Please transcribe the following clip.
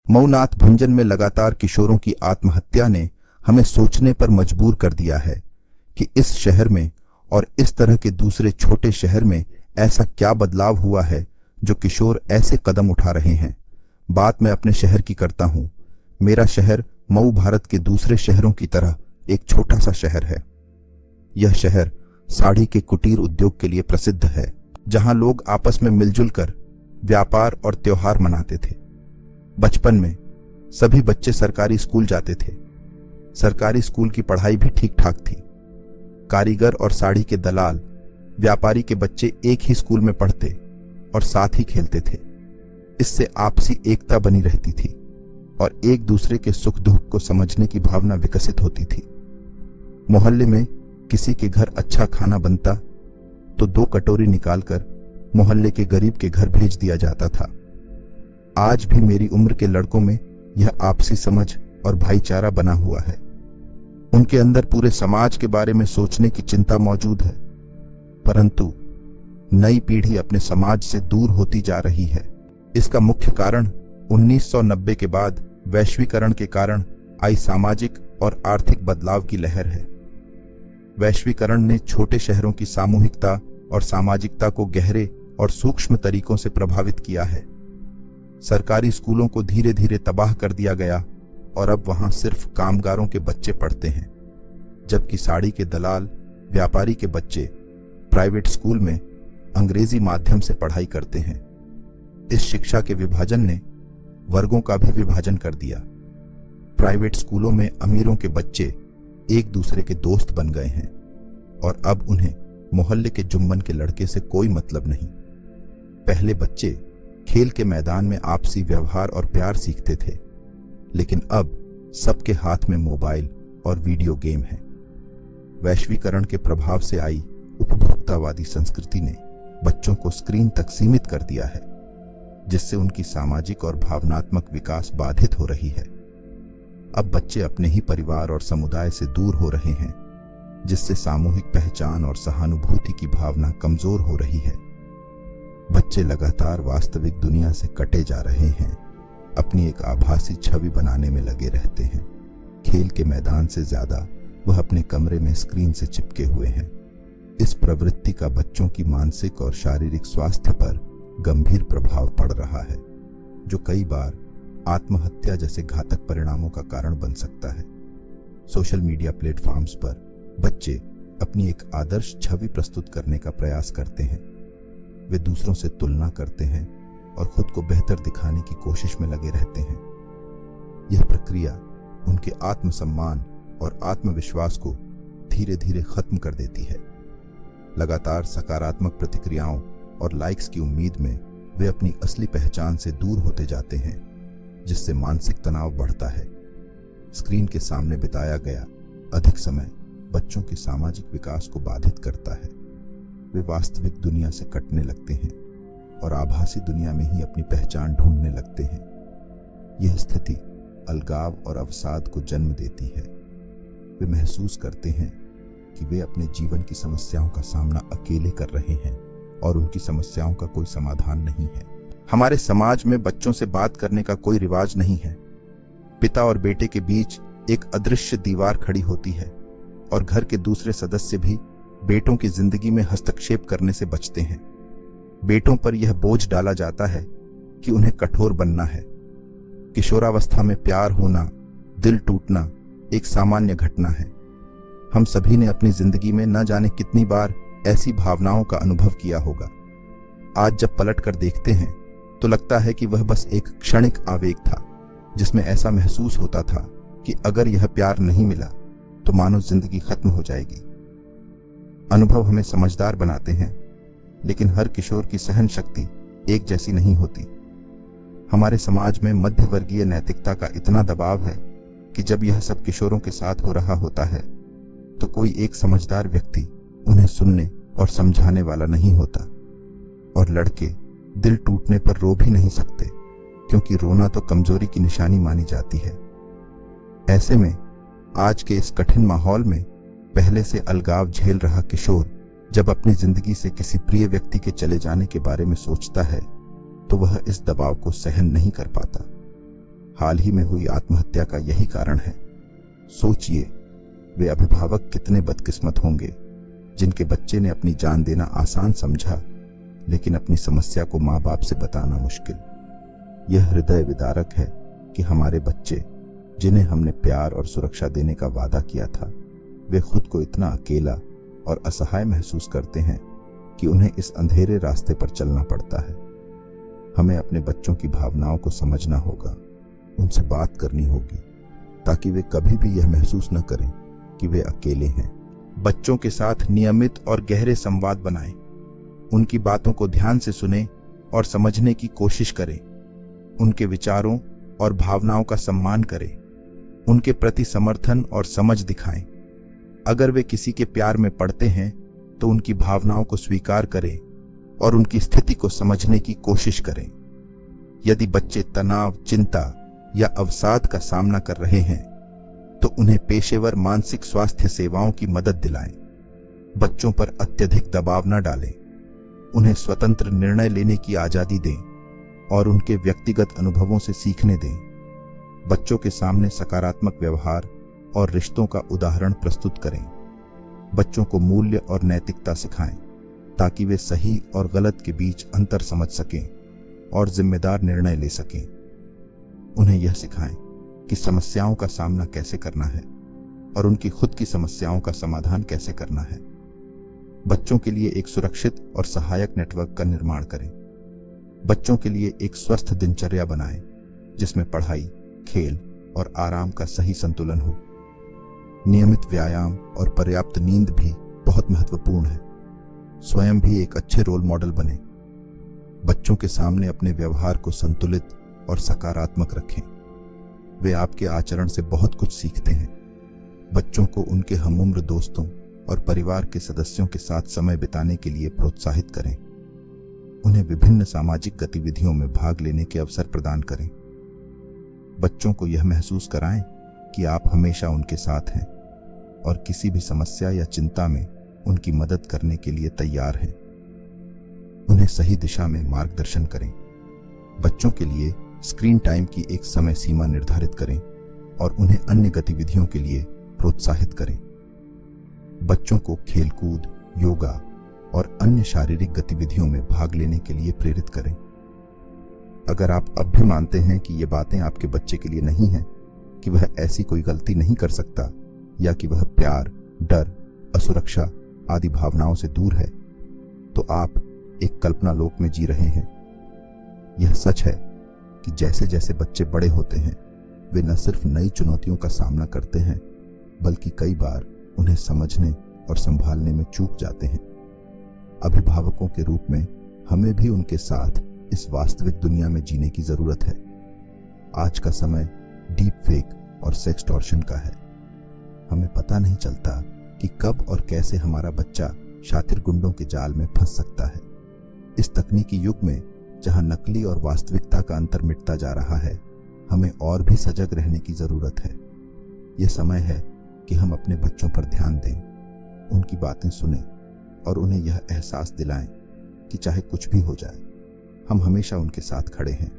मऊनाथ भंजन में लगातार किशोरों की आत्महत्या ने हमें सोचने पर मजबूर कर दिया है कि इस शहर में और इस तरह के दूसरे छोटे शहर में ऐसा क्या बदलाव हुआ है जो किशोर ऐसे कदम उठा रहे हैं। बात मैं अपने शहर की करता हूं। मेरा शहर मऊ भारत के दूसरे शहरों की तरह एक छोटा सा शहर है। यह शहर साड़ी के कुटीर उद्योग के लिए प्रसिद्ध है, जहां लोग आपस में मिलजुल कर व्यापार और त्योहार मनाते थे। बचपन में सभी बच्चे सरकारी स्कूल जाते थे। सरकारी स्कूल की पढ़ाई भी ठीक ठाक थी। कारीगर और साड़ी के दलाल व्यापारी के बच्चे एक ही स्कूल में पढ़ते और साथ ही खेलते थे। इससे आपसी एकता बनी रहती थी और एक दूसरे के सुख दुख को समझने की भावना विकसित होती थी। मोहल्ले में किसी के घर अच्छा खाना बनता तो 2 कटोरी निकालकर मोहल्ले के गरीब के घर भेज दिया जाता था। आज भी मेरी उम्र के लड़कों में यह आपसी समझ और भाईचारा बना हुआ है। उनके अंदर पूरे समाज के बारे में सोचने की चिंता मौजूद है, परंतु नई पीढ़ी अपने समाज से दूर होती जा रही है। इसका मुख्य कारण 1990 के बाद वैश्वीकरण के कारण आई सामाजिक और आर्थिक बदलाव की लहर है। वैश्वीकरण ने छोटे शहरों की सामूहिकता और सामाजिकता को गहरे और सूक्ष्म तरीकों से प्रभावित किया है। सरकारी स्कूलों को धीरे धीरे तबाह कर दिया गया और अब वहां सिर्फ कामगारों के बच्चे पढ़ते हैं, जबकि साड़ी के दलाल व्यापारी के बच्चे प्राइवेट स्कूल में अंग्रेजी माध्यम से पढ़ाई करते हैं। इस शिक्षा के विभाजन ने वर्गों का भी विभाजन कर दिया। प्राइवेट स्कूलों में अमीरों के बच्चे एक दूसरे के दोस्त बन गए हैं और अब उन्हें मोहल्ले के जुम्मन के लड़के से कोई मतलब नहीं। पहले बच्चे खेल के मैदान में आपसी व्यवहार और प्यार सीखते थे, लेकिन अब सबके हाथ में मोबाइल और वीडियो गेम है। वैश्वीकरण के प्रभाव से आई उपभोक्तावादी संस्कृति ने बच्चों को स्क्रीन तक सीमित कर दिया है, जिससे उनकी सामाजिक और भावनात्मक विकास बाधित हो रही है। अब बच्चे अपने ही परिवार और समुदाय से दूर हो रहे हैं, जिससे सामूहिक पहचान और सहानुभूति की भावना कमजोर हो रही है। बच्चे लगातार वास्तविक दुनिया से कटे जा रहे हैं, अपनी एक आभासी छवि बनाने में लगे रहते हैं। खेल के मैदान से ज्यादा वह अपने कमरे में स्क्रीन से चिपके हुए हैं। इस प्रवृत्ति का बच्चों की मानसिक और शारीरिक स्वास्थ्य पर गंभीर प्रभाव पड़ रहा है, जो कई बार आत्महत्या जैसे घातक परिणामों का कारण बन सकता है। सोशल मीडिया प्लेटफॉर्म्स पर बच्चे अपनी एक आदर्श छवि प्रस्तुत करने का प्रयास करते हैं। वे दूसरों से तुलना करते हैं और खुद को बेहतर दिखाने की कोशिश में लगे रहते हैं। यह प्रक्रिया उनके आत्मसम्मान और आत्मविश्वास को धीरे धीरे खत्म कर देती है। लगातार सकारात्मक प्रतिक्रियाओं और लाइक्स की उम्मीद में वे अपनी असली पहचान से दूर होते जाते हैं, जिससे मानसिक तनाव बढ़ता है। स्क्रीन के सामने बिताया गया अधिक समय बच्चों के सामाजिक विकास को बाधित करता है। वे वास्तविक दुनिया से कटने लगते हैं और आभासी दुनिया में ही अपनी पहचान ढूंढने लगते हैं। यह स्थिति अलगाव और अवसाद को जन्म देती है। वे महसूस करते हैं कि वे अपने जीवन की समस्याओं का सामना अकेले कर रहे हैं और उनकी समस्याओं का कोई समाधान नहीं है। हमारे समाज में बच्चों से बात करने का कोई रिवाज नहीं है। पिता और बेटे के बीच एक अदृश्य दीवार खड़ी होती है और घर के दूसरे सदस्य भी बेटों की जिंदगी में हस्तक्षेप करने से बचते हैं। बेटों पर यह बोझ डाला जाता है कि उन्हें कठोर बनना है। किशोरावस्था में प्यार होना, दिल टूटना एक सामान्य घटना है। हम सभी ने अपनी जिंदगी में न जाने कितनी बार ऐसी भावनाओं का अनुभव किया होगा। आज जब पलट कर देखते हैं तो लगता है कि वह बस एक क्षणिक आवेग था, जिसमें ऐसा महसूस होता था कि अगर यह प्यार नहीं मिला तो मानो जिंदगी खत्म हो जाएगी। अनुभव हमें समझदार बनाते हैं, लेकिन हर किशोर की सहन शक्ति एक जैसी नहीं होती। हमारे समाज में मध्यवर्गीय नैतिकता का इतना दबाव है कि जब यह सब किशोरों के साथ हो रहा होता है तो कोई एक समझदार व्यक्ति उन्हें सुनने और समझाने वाला नहीं होता। और लड़के दिल टूटने पर रो भी नहीं सकते, क्योंकि रोना तो कमजोरी की निशानी मानी जाती है। ऐसे में आज के इस कठिन माहौल में पहले से अलगाव झेल रहा किशोर जब अपनी जिंदगी से किसी प्रिय व्यक्ति के चले जाने के बारे में सोचता है तो वह इस दबाव को सहन नहीं कर पाता। हाल ही में हुई आत्महत्या का यही कारण है। सोचिए, वे अभिभावक कितने बदकिस्मत होंगे जिनके बच्चे ने अपनी जान देना आसान समझा, लेकिन अपनी समस्या को माँ बाप से बताना मुश्किल। यह हृदय विदारक है कि हमारे बच्चे, जिन्हें हमने प्यार और सुरक्षा देने का वादा किया था, वे खुद को इतना अकेला और असहाय महसूस करते हैं कि उन्हें इस अंधेरे रास्ते पर चलना पड़ता है। हमें अपने बच्चों की भावनाओं को समझना होगा, उनसे बात करनी होगी, ताकि वे कभी भी यह महसूस न करें कि वे अकेले हैं। बच्चों के साथ नियमित और गहरे संवाद बनाएं। उनकी बातों को ध्यान से सुनें और समझने की कोशिश करें। उनके विचारों और भावनाओं का सम्मान करें। उनके प्रति समर्थन और समझ दिखाएं। अगर वे किसी के प्यार में पड़ते हैं तो उनकी भावनाओं को स्वीकार करें और उनकी स्थिति को समझने की कोशिश करें। यदि बच्चे तनाव, चिंता या अवसाद का सामना कर रहे हैं तो उन्हें पेशेवर मानसिक स्वास्थ्य सेवाओं की मदद दिलाएं। बच्चों पर अत्यधिक दबाव न डालें। उन्हें स्वतंत्र निर्णय लेने की आजादी दें और उनके व्यक्तिगत अनुभवों से सीखने दें। बच्चों के सामने सकारात्मक व्यवहार और रिश्तों का उदाहरण प्रस्तुत करें। बच्चों को मूल्य और नैतिकता सिखाएं ताकि वे सही और गलत के बीच अंतर समझ सकें और जिम्मेदार निर्णय ले सकें। उन्हें यह सिखाएं कि समस्याओं का सामना कैसे करना है और उनकी खुद की समस्याओं का समाधान कैसे करना है। बच्चों के लिए एक सुरक्षित और सहायक नेटवर्क का निर्माण करें। बच्चों के लिए एक स्वस्थ दिनचर्या बनाएं जिसमें पढ़ाई, खेल और आराम का सही संतुलन हो। नियमित व्यायाम और पर्याप्त नींद भी बहुत महत्वपूर्ण है। स्वयं भी एक अच्छे रोल मॉडल बने। बच्चों के सामने अपने व्यवहार को संतुलित और सकारात्मक रखें। वे आपके आचरण से बहुत कुछ सीखते हैं। बच्चों को उनके हमउम्र दोस्तों और परिवार के सदस्यों के साथ समय बिताने के लिए प्रोत्साहित करें। उन्हें विभिन्न सामाजिक गतिविधियों में भाग लेने के अवसर प्रदान करें। बच्चों को यह महसूस कराएं कि आप हमेशा उनके साथ हैं और किसी भी समस्या या चिंता में उनकी मदद करने के लिए तैयार हैं। उन्हें सही दिशा में मार्गदर्शन करें। बच्चों के लिए स्क्रीन टाइम की एक समय सीमा निर्धारित करें और उन्हें अन्य गतिविधियों के लिए प्रोत्साहित करें। बच्चों को खेलकूद, योगा और अन्य शारीरिक गतिविधियों में भाग लेने के लिए प्रेरित करें। अगर आप अब भी मानते हैं कि ये बातें आपके बच्चे के लिए नहीं हैं, कि वह ऐसी कोई गलती नहीं कर सकता या कि वह प्यार, डर, असुरक्षा आदि भावनाओं से दूर है, तो आप एक कल्पना लोक में जी रहे हैं। यह सच है कि जैसे जैसे बच्चे बड़े होते हैं, वे न सिर्फ नई चुनौतियों का सामना करते हैं, बल्कि कई बार उन्हें समझने और संभालने में चूक जाते हैं। अभिभावकों के रूप में हमें भी उनके साथ इस वास्तविक दुनिया में जीने की जरूरत है। आज का समय डीप फेक और सेक्सटॉर्शन का है। हमें पता नहीं चलता कि कब और कैसे हमारा बच्चा शातिर गुंडों के जाल में फंस सकता है। इस तकनीकी युग में जहां नकली और वास्तविकता का अंतर मिटता जा रहा है, हमें और भी सजग रहने की जरूरत है। यह समय है कि हम अपने बच्चों पर ध्यान दें, उनकी बातें सुनें और उन्हें यह एहसास दिलाएं कि चाहे कुछ भी हो जाए, हम हमेशा उनके साथ खड़े हैं।